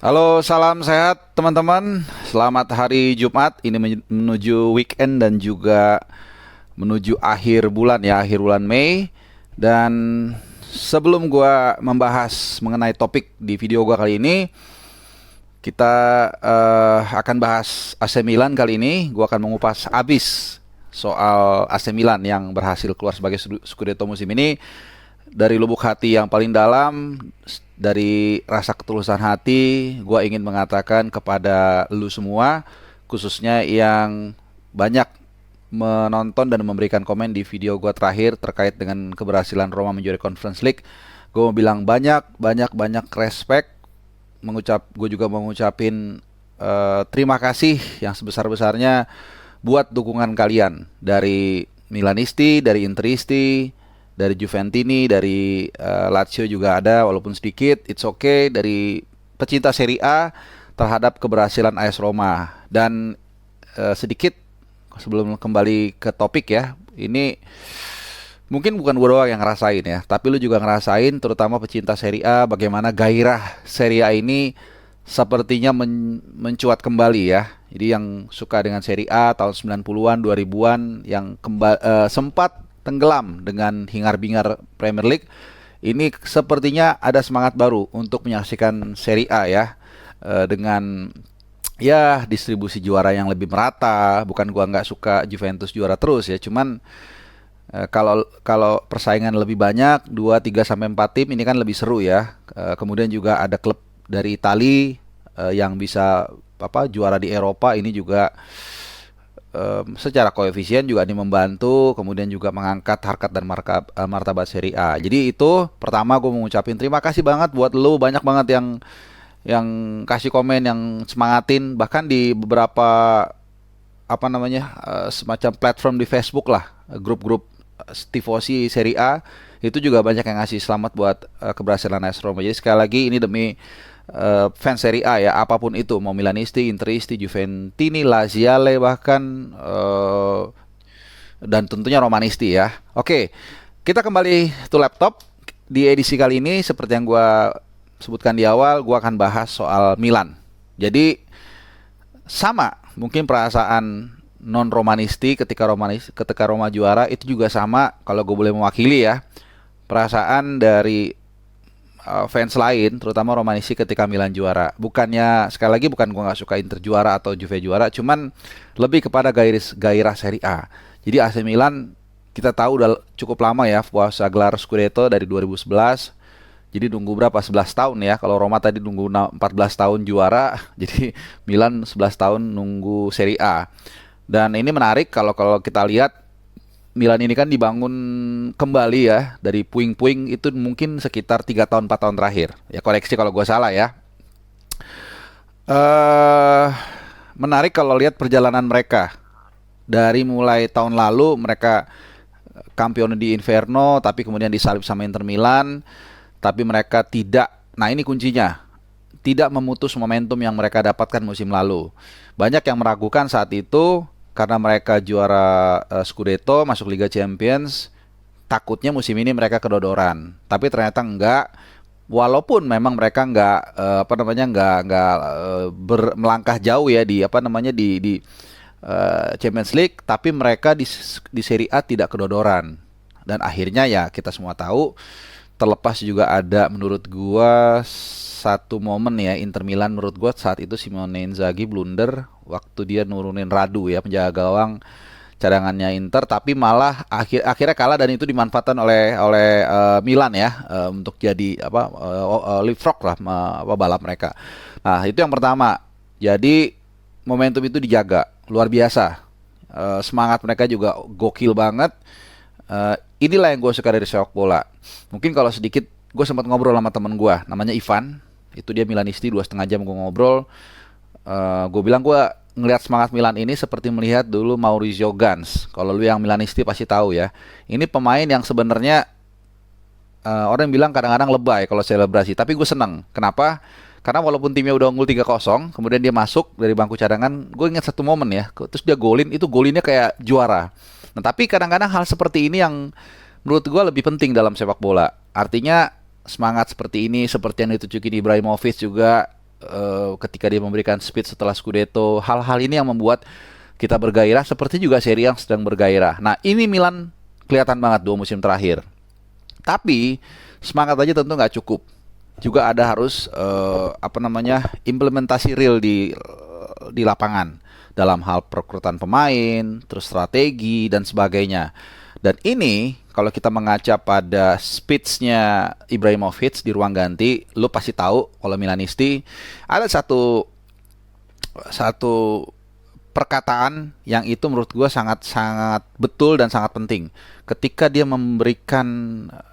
Halo, salam sehat teman-teman. Selamat hari Jumat. Ini menuju weekend dan juga menuju akhir bulan ya, akhir bulan Mei. Dan sebelum gua membahas mengenai topik di video gua kali ini, kita akan bahas AC Milan kali ini. Gua akan mengupas abis soal AC Milan yang berhasil keluar sebagai Scudetto musim ini dari lubuk hati yang paling dalam, dari rasa ketulusan hati, gue ingin mengatakan kepada lu semua, khususnya yang banyak menonton dan memberikan komen di video gue terakhir terkait dengan keberhasilan Roma menjuarai Conference League. Gue mau bilang banyak respect. Gue juga mengucapin terima kasih yang sebesar-besarnya buat dukungan kalian dari Milanisti, dari Interisti, dari Juventini, dari Lazio juga ada walaupun sedikit, it's okay, dari pecinta Serie A terhadap keberhasilan AS Roma. Dan sedikit sebelum kembali ke topik ya, ini mungkin bukan gue doang yang ngerasain ya, tapi lu juga ngerasain, terutama pecinta Serie A, bagaimana gairah Serie A ini sepertinya mencuat kembali ya. Jadi yang suka dengan Serie A tahun 90-an, 2000-an yang sempat tenggelam dengan hingar-bingar Premier League, ini sepertinya ada semangat baru untuk menyaksikan Serie A ya. Dengan ya distribusi juara yang lebih merata. Bukan gua nggak suka Juventus juara terus ya, cuman kalau kalau persaingan lebih banyak, 2 3 sampai 4 tim ini kan lebih seru ya. Kemudian juga ada klub dari Italia yang bisa juara di Eropa, ini juga secara koefisien juga ini membantu, kemudian juga mengangkat harkat dan martabat Serie A. Jadi itu pertama gue mengucapin terima kasih banget buat lu, banyak banget yang kasih komen, yang semangatin, bahkan di beberapa semacam platform di Facebook lah, grup-grup tifosi Serie A itu juga banyak yang ngasih selamat buat keberhasilan AS Roma. Jadi sekali lagi ini demi fans Serie A ya, apapun itu, mau Milanisti, Interisti, Juventini, Laziale bahkan dan tentunya Romanisti ya. Oke, kita kembali to laptop. Di edisi kali ini seperti yang gue sebutkan di awal, gue akan bahas soal Milan. Jadi sama mungkin perasaan non Romanisti ketika Roma juara, itu juga sama kalau gue boleh mewakili ya, perasaan dari fans lain, terutama Romanisti ketika Milan juara. Bukannya, sekali lagi, bukan gue nggak suka Inter juara atau Juve juara, cuman lebih kepada gairah Serie A. Jadi AC Milan kita tahu udah cukup lama ya puasa gelar Scudetto dari 2011. Jadi nunggu berapa? 11 tahun ya. Kalau Roma tadi nunggu 14 tahun juara, jadi Milan 11 tahun nunggu Serie A. Dan ini menarik kalau kita lihat Milan ini kan dibangun kembali ya dari puing-puing itu mungkin sekitar 3 tahun 4 tahun terakhir. Ya koreksi kalau gue salah ya. Eh Menarik kalau lihat perjalanan mereka. Dari mulai tahun lalu mereka kampion di Inferno, tapi kemudian disalip sama Inter Milan, tapi mereka tidak. Nah, ini kuncinya. Tidak memutus momentum yang mereka dapatkan musim lalu. Banyak yang meragukan saat itu karena mereka juara Scudetto, masuk Liga Champions, takutnya musim ini mereka kedodoran. Tapi ternyata enggak. Walaupun memang mereka enggak melangkah jauh ya di Champions League, tapi mereka di Serie A tidak kedodoran. Dan akhirnya ya kita semua tahu, terlepas juga ada menurut gua satu momen ya, Inter Milan menurut gua saat itu Simone Inzaghi blunder waktu dia nurunin Radu ya, penjaga gawang cadangannya Inter, tapi malah akhirnya kalah, dan itu dimanfaatkan oleh Milan ya, untuk jadi leapfrog lah balap mereka. Nah, itu yang pertama. Jadi momentum itu dijaga luar biasa. Semangat mereka juga gokil banget. Inilah yang gue suka dari sepak bola. Mungkin kalau sedikit, gue sempat ngobrol sama temen gue namanya Ivan, itu dia Milanisti, 2,5 jam gue ngobrol. Gue bilang gue ngelihat semangat Milan ini seperti melihat dulu Maurizio Gans. Kalau lu yang Milanisti pasti tahu ya. Ini pemain yang sebenarnya orang bilang kadang-kadang lebay kalau selebrasi, tapi gue seneng. Kenapa? Karena walaupun timnya udah unggul 3-0, kemudian dia masuk dari bangku cadangan, gue ingat satu momen ya, terus dia golin, itu golinnya kayak juara. Nah, tapi kadang-kadang hal seperti ini yang menurut gue lebih penting dalam sepak bola. Artinya semangat seperti ini, seperti yang ditunjukin Ibrahimovic juga, ketika dia memberikan speed setelah Scudetto. Hal-hal ini yang membuat kita bergairah, seperti juga Serie A yang sedang bergairah. Nah, ini Milan kelihatan banget 2 musim terakhir. Tapi semangat aja tentu nggak cukup. Juga ada harus implementasi real di lapangan dalam hal perekrutan pemain, terus strategi dan sebagainya. Dan ini kalau kita mengaca pada speech-nya Ibrahimovic di ruang ganti, lu pasti tahu kalau Milanisti ada satu perkataan yang itu menurut gue sangat-sangat betul dan sangat penting ketika dia memberikan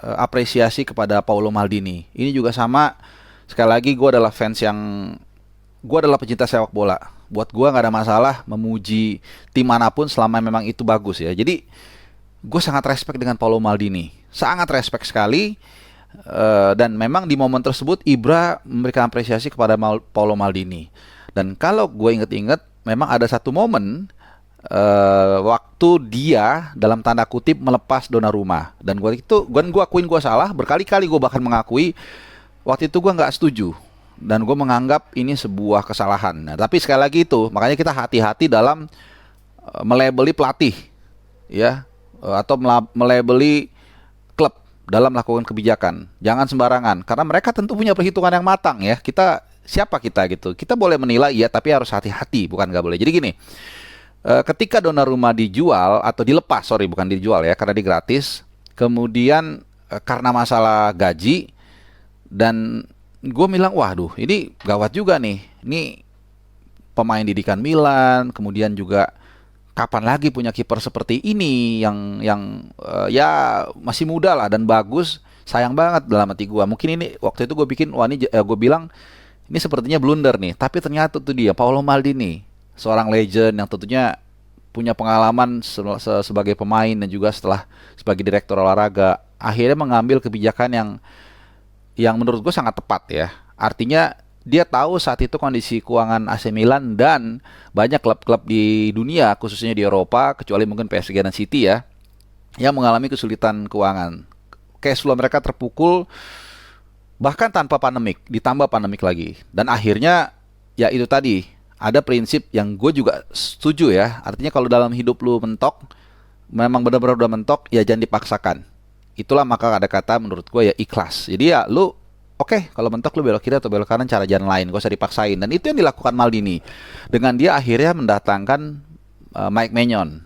apresiasi kepada Paolo Maldini. Ini juga sama, sekali lagi gue adalah pecinta sepak bola. Buat gue nggak ada masalah memuji tim manapun selama memang itu bagus ya. Jadi gue sangat respect dengan Paolo Maldini, sangat respect sekali. Dan memang di momen tersebut Ibra memberikan apresiasi kepada Paolo Maldini. Dan kalau gue inget-inget, memang ada satu momen waktu dia dalam tanda kutip melepas Donnarumma, dan gue akuin gue salah berkali-kali. Gue bahkan mengakui waktu itu gue nggak setuju dan gue menganggap ini sebuah kesalahan. Nah, tapi sekali lagi itu makanya kita hati-hati dalam melabeli pelatih ya, atau melabeli klub dalam melakukan kebijakan. Jangan sembarangan, karena mereka tentu punya perhitungan yang matang ya. Siapa kita gitu? Kita boleh menilai ya, tapi harus hati-hati, bukan nggak boleh. Jadi gini, ketika Donnarumma dijual atau dilepas, bukan dijual ya, karena dia gratis. Kemudian karena masalah gaji, dan gue bilang, waduh, ini gawat juga nih. Ini pemain didikan Milan, kemudian juga kapan lagi punya kiper seperti ini yang ya masih muda lah dan bagus. Sayang banget dalam hati gue. Mungkin ini waktu itu gue bilang ini sepertinya blunder nih, tapi ternyata tuh dia Paolo Maldini, seorang legend yang tentunya punya pengalaman sebagai pemain dan juga setelah sebagai direktur olahraga, akhirnya mengambil kebijakan yang menurut gue sangat tepat ya. Artinya dia tahu saat itu kondisi keuangan AC Milan dan banyak klub-klub di dunia, khususnya di Eropa, kecuali mungkin PSG dan City ya, yang mengalami kesulitan keuangan. Cash flow mereka terpukul, bahkan tanpa pandemik, ditambah pandemik lagi. Dan akhirnya ya itu tadi, ada prinsip yang gue juga setuju ya. Artinya kalau dalam hidup lu mentok, memang benar-benar udah mentok, ya jangan dipaksakan. Itulah maka ada kata menurut gue ya ikhlas. Jadi ya lu oke, kalau mentok lu belok kiri atau belok kanan, cara jalan lain, gak usah dipaksain. Dan itu yang dilakukan Maldini. Dengan dia akhirnya mendatangkan Mike Maignan.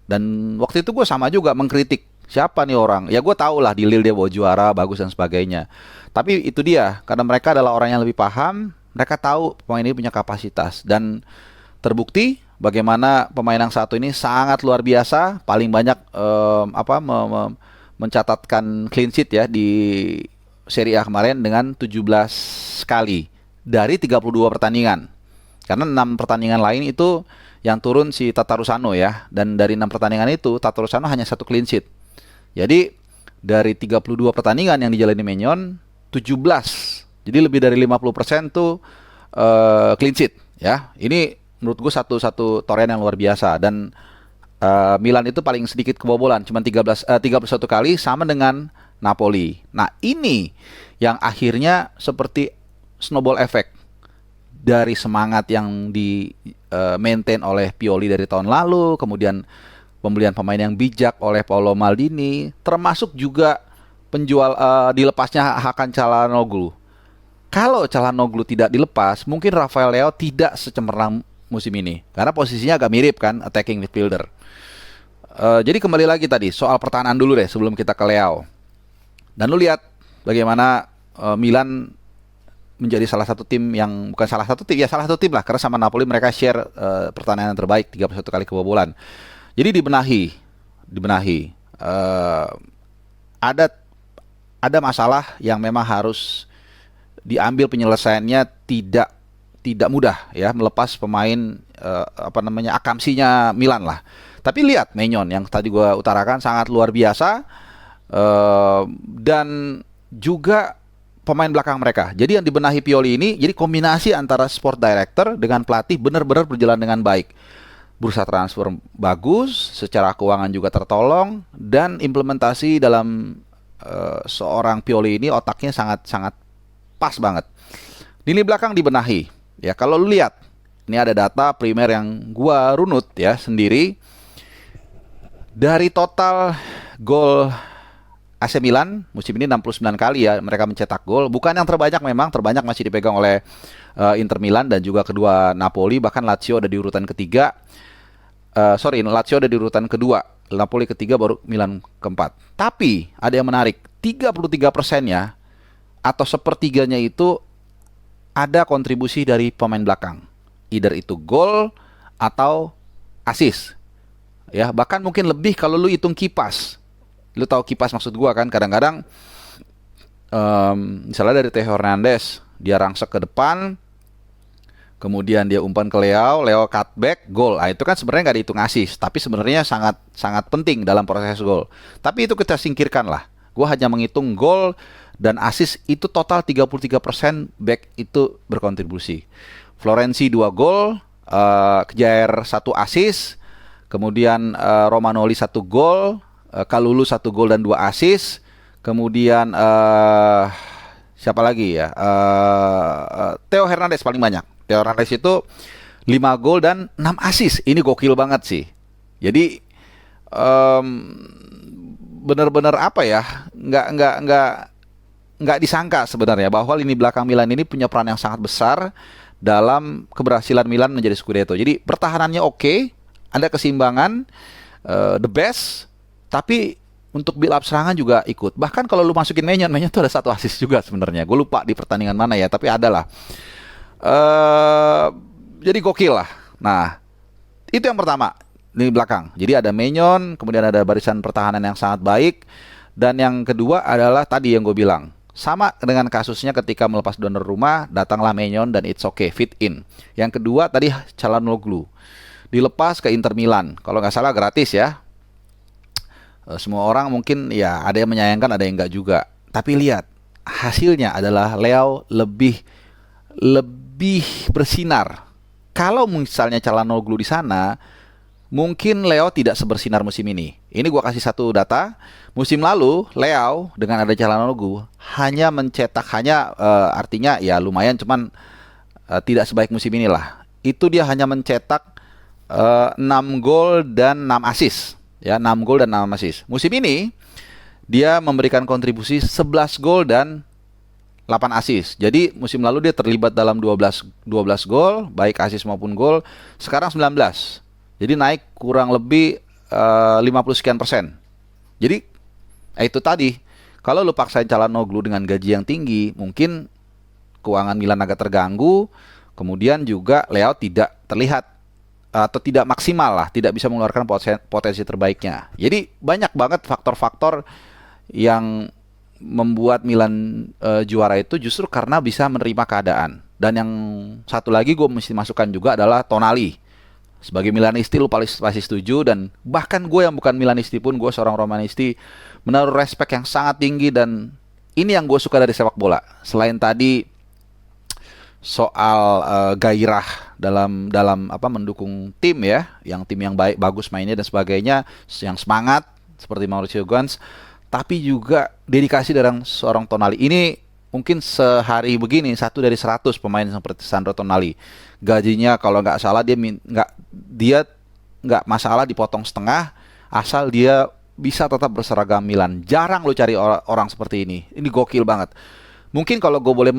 Dan waktu itu gue sama juga mengkritik, siapa nih orang? Ya gue tahu lah di Lille dia bawa juara, bagus dan sebagainya. Tapi itu dia, karena mereka adalah orang yang lebih paham, mereka tahu pemain ini punya kapasitas. Dan terbukti bagaimana pemain yang satu ini sangat luar biasa, paling banyak mencatatkan clean sheet ya di Serie A kemarin dengan 17 kali dari 32 pertandingan. Karena 6 pertandingan lain itu yang turun si Tatarusano ya. Dan dari 6 pertandingan itu Tatarusano hanya 1 clean sheet. Jadi dari 32 pertandingan yang dijalani Maignan, 17. Jadi lebih dari 50% tuh clean sheet ya. Ini menurut gue satu torehan yang luar biasa. Dan Milan itu paling sedikit kebobolan, cuma 31 kali, sama dengan Napoli. Nah, ini yang akhirnya seperti snowball effect dari semangat yang di maintain oleh Pioli dari tahun lalu, kemudian pembelian pemain yang bijak oleh Paolo Maldini, termasuk juga dilepasnya Hakan Çalhanoğlu. Kalau Çalhanoğlu tidak dilepas, mungkin Rafael Leao tidak secemerlang musim ini, karena posisinya agak mirip kan, attacking midfielder. Jadi kembali lagi tadi soal pertahanan dulu deh sebelum kita ke Leao. Dan lu lihat bagaimana Milan menjadi salah satu tim yang bukan salah satu tim lah, karena sama Napoli mereka share pertahanan yang terbaik, 31 kali kebobolan. Jadi dibenahi. Ada masalah yang memang harus diambil penyelesaiannya, tidak mudah ya melepas pemain akamsinya Milan lah. Tapi lihat Maignan yang tadi gue utarakan sangat luar biasa, dan juga pemain belakang mereka. Jadi yang dibenahi Pioli ini, jadi kombinasi antara sport director dengan pelatih benar-benar berjalan dengan baik. Bursa transfer bagus, secara keuangan juga tertolong, dan implementasi dalam seorang Pioli ini otaknya sangat-sangat pas banget. Lini belakang dibenahi. Ya, kalau lu lihat, ini ada data primer yang gua runut ya sendiri. Dari total gol AC Milan musim ini 69 kali ya mereka mencetak gol. Bukan yang terbanyak memang, terbanyak masih dipegang oleh Inter Milan dan juga kedua Napoli. Bahkan Lazio ada di urutan ketiga. Lazio ada di urutan kedua. Napoli ketiga, baru Milan keempat. Tapi ada yang menarik, 33%-nya atau sepertiganya itu ada kontribusi dari pemain belakang. Either itu gol atau assist. Ya, bahkan mungkin lebih kalau lu hitung kipas. Lu tahu kipas maksud gua kan? Kadang-kadang misalnya dari Theo Hernandez, dia rangsek ke depan, kemudian dia umpan ke Leo cutback, gol. Nah, itu kan sebenarnya nggak dihitung assist, tapi sebenarnya sangat sangat penting dalam proses gol. Tapi itu kita singkirkan lah. Gua hanya menghitung gol dan assist itu total 33% back itu berkontribusi. Florenzi 2 gol, Kjaer 1 assist, kemudian Romagnoli 1 gol, Kalulu 1 gol dan 2 assist, kemudian siapa lagi ya? Theo Hernandez paling banyak. Theo Hernandez itu 5 gol dan 6 assist. Ini gokil banget sih. Jadi benar-benar apa ya? Nggak disangka sebenarnya bahwa lini belakang Milan ini punya peran yang sangat besar dalam keberhasilan Milan menjadi Scudetto. Jadi pertahanannya oke, ada keseimbangan, the best, tapi untuk build up serangan juga ikut. Bahkan kalau lu masukin Maignan tuh ada 1 assist juga sebenarnya. Gue lupa di pertandingan mana ya, tapi ada lah. Jadi gokil lah. Nah, itu yang pertama, lini belakang. Jadi ada Maignan, kemudian ada barisan pertahanan yang sangat baik, dan yang kedua adalah tadi yang gue bilang. Sama dengan kasusnya ketika melepas Donnarumma, datanglah Maignan dan it's okay, fit in. Yang kedua tadi Çalhanoğlu dilepas ke Inter Milan, kalau nggak salah gratis ya. Semua orang mungkin ya ada yang menyayangkan, ada yang nggak juga. Tapi lihat hasilnya adalah Leo lebih bersinar. Kalau misalnya Çalhanoğlu di sana, mungkin Leo tidak sebersinar musim ini. Ini gua kasih satu data. Musim lalu Leo dengan ada Çalhanoğlu hanya mencetak artinya ya lumayan, cuman tidak sebaik musim inilah. Itu dia hanya mencetak 6 gol dan 6 assist. Ya, 6 gol dan 6 assist. Musim ini dia memberikan kontribusi 11 gol dan 8 assist. Jadi musim lalu dia terlibat dalam 12 gol, baik assist maupun gol. Sekarang 19. Jadi naik kurang lebih 50 sekian persen. Jadi itu tadi, kalau lu paksain Çalhanoğlu dengan gaji yang tinggi, mungkin keuangan Milan agak terganggu. Kemudian juga Leo tidak terlihat atau tidak maksimal lah, tidak bisa mengeluarkan potensi terbaiknya. Jadi banyak banget faktor-faktor yang membuat Milan juara itu justru karena bisa menerima keadaan. Dan yang satu lagi gue mesti masukkan juga adalah Tonali. Sebagai Milanisti lu pasti setuju, dan bahkan gue yang bukan Milanisti pun, gue seorang Romanisti, menaruh respek yang sangat tinggi. Dan ini yang gue suka dari sepak bola. Selain tadi soal gairah dalam mendukung tim ya, yang tim yang baik, bagus mainnya dan sebagainya, yang semangat seperti Mauricio Gans, tapi juga dedikasi dari seorang Tonali. Ini mungkin sehari begini 1 dari 100 pemain seperti Sandro Tonali. Gajinya kalau nggak salah dia nggak masalah dipotong setengah, asal dia bisa tetap berseragam Milan. Jarang lo cari orang seperti ini. Ini gokil banget. Mungkin kalau gue boleh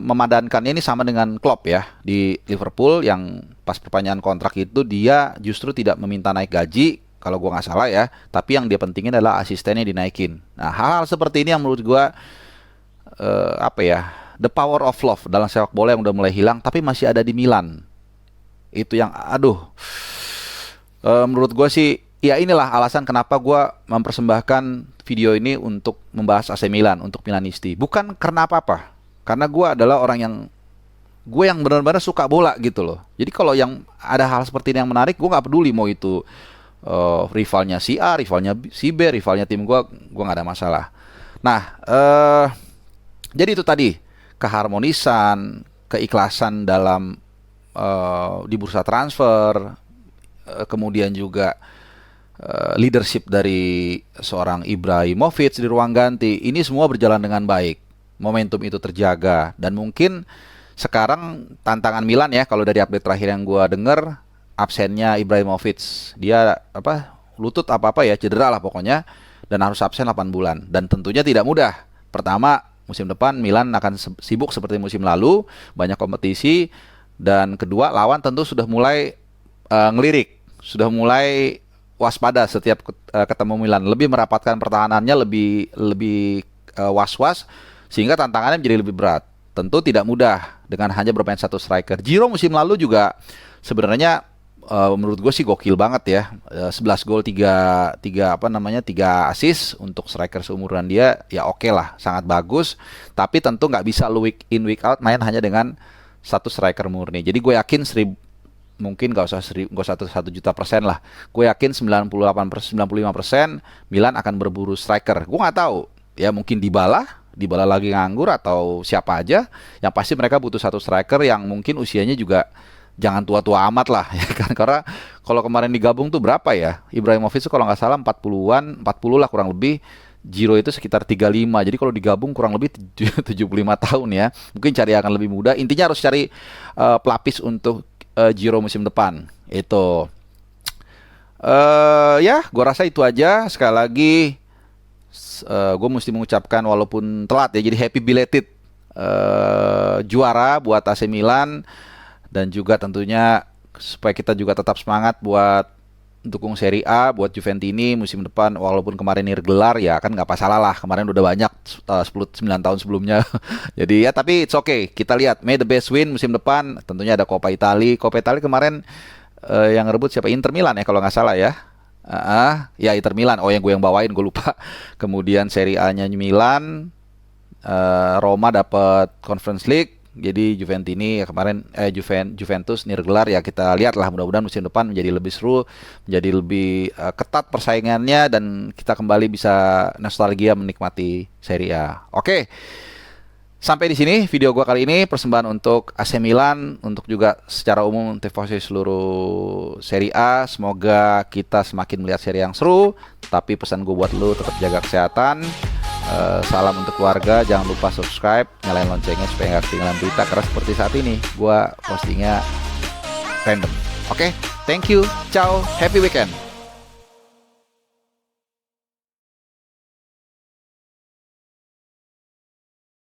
memadankannya, ini sama dengan Klopp ya di Liverpool, yang pas perpanjangan kontrak itu dia justru tidak meminta naik gaji kalau gue nggak salah ya, tapi yang dia pentingin adalah asistennya dinaikin. Nah, hal-hal seperti ini yang menurut gue the power of love dalam sepak bola yang udah mulai hilang tapi masih ada di Milan. Itu yang menurut gue sih ya, inilah alasan kenapa gue mempersembahkan video ini untuk membahas AC Milan, untuk Milanisti. Bukan karena apa-apa, karena gue adalah orang yang benar-benar suka bola gitu loh. Jadi kalau yang ada hal seperti ini yang menarik, gue nggak peduli mau itu rivalnya si A, rivalnya si B, rivalnya tim gue nggak ada masalah. Nah, jadi itu tadi keharmonisan, keikhlasan dalam di bursa transfer, kemudian juga leadership dari seorang Ibrahimovic di ruang ganti, ini semua berjalan dengan baik. Momentum itu terjaga, dan mungkin sekarang tantangan Milan ya, kalau dari update terakhir yang gua denger, absennya Ibrahimovic. Dia lutut apa-apa ya, cedera lah pokoknya, dan harus absen 8 bulan. Dan tentunya tidak mudah. Pertama, musim depan Milan akan sibuk seperti musim lalu, banyak kompetisi. Dan kedua, lawan tentu sudah mulai ngelirik, sudah mulai waspada setiap ketemu Milan, lebih merapatkan pertahanannya, lebih was-was, sehingga tantangannya menjadi lebih berat. Tentu tidak mudah dengan hanya bermain satu striker. Giro musim lalu juga sebenarnya menurut gue sih gokil banget ya. 11 gol, 3 assist untuk striker seumuran dia, ya oke lah, sangat bagus. Tapi tentu nggak bisa lu week in week out main hanya dengan satu striker murni. Jadi gue yakin mungkin nggak usah 1 juta persen lah. Gue yakin 95% Milan akan berburu striker. Gue nggak tahu ya, mungkin Dybala lagi nganggur atau siapa aja. Yang pasti mereka butuh satu striker yang mungkin usianya juga jangan tua-tua amat lah ya kan, karena kalau kemarin digabung tuh berapa ya, Ibrahimovic itu kalau nggak salah 40 lah kurang lebih, Giro itu sekitar 35, jadi kalau digabung kurang lebih 75 tahun ya, mungkin cari akan lebih mudah. Intinya harus cari pelapis untuk Giro musim depan itu. Ya gue rasa itu aja. Sekali lagi gue mesti mengucapkan walaupun telat ya, jadi happy belated juara buat AC Milan. Dan juga tentunya supaya kita juga tetap semangat buat dukung Serie A, buat Juventini musim depan. Walaupun kemarin gelar ya kan nggak masalah lah, kemarin udah banyak 9 tahun sebelumnya. Jadi ya tapi it's okay, kita lihat may the best win musim depan. Tentunya ada Coppa Italia kemarin yang ngerebut siapa, Inter Milan ya kalau nggak salah ya. Ya Inter Milan, yang gue yang bawain, gue lupa. Kemudian Serie A-nya Milan, Roma dapat Conference League. Jadi Juventini ya kemarin Juventus gelar ya, kita lihat lah, mudah-mudahan musim depan menjadi lebih seru, menjadi lebih ketat persaingannya, dan kita kembali bisa nostalgia menikmati Serie A. Oke. Sampai di sini video gua kali ini, persembahan untuk AC Milan, untuk juga secara umum tifosi seluruh Serie A. Semoga kita semakin melihat seri yang seru, tapi pesan gua buat lu tetap jaga kesehatan. Salam untuk keluarga, jangan lupa subscribe, nyalain loncengnya supaya nggak ketinggalan berita, karena seperti saat ini gua postingnya random. Oke, thank you, ciao, happy weekend.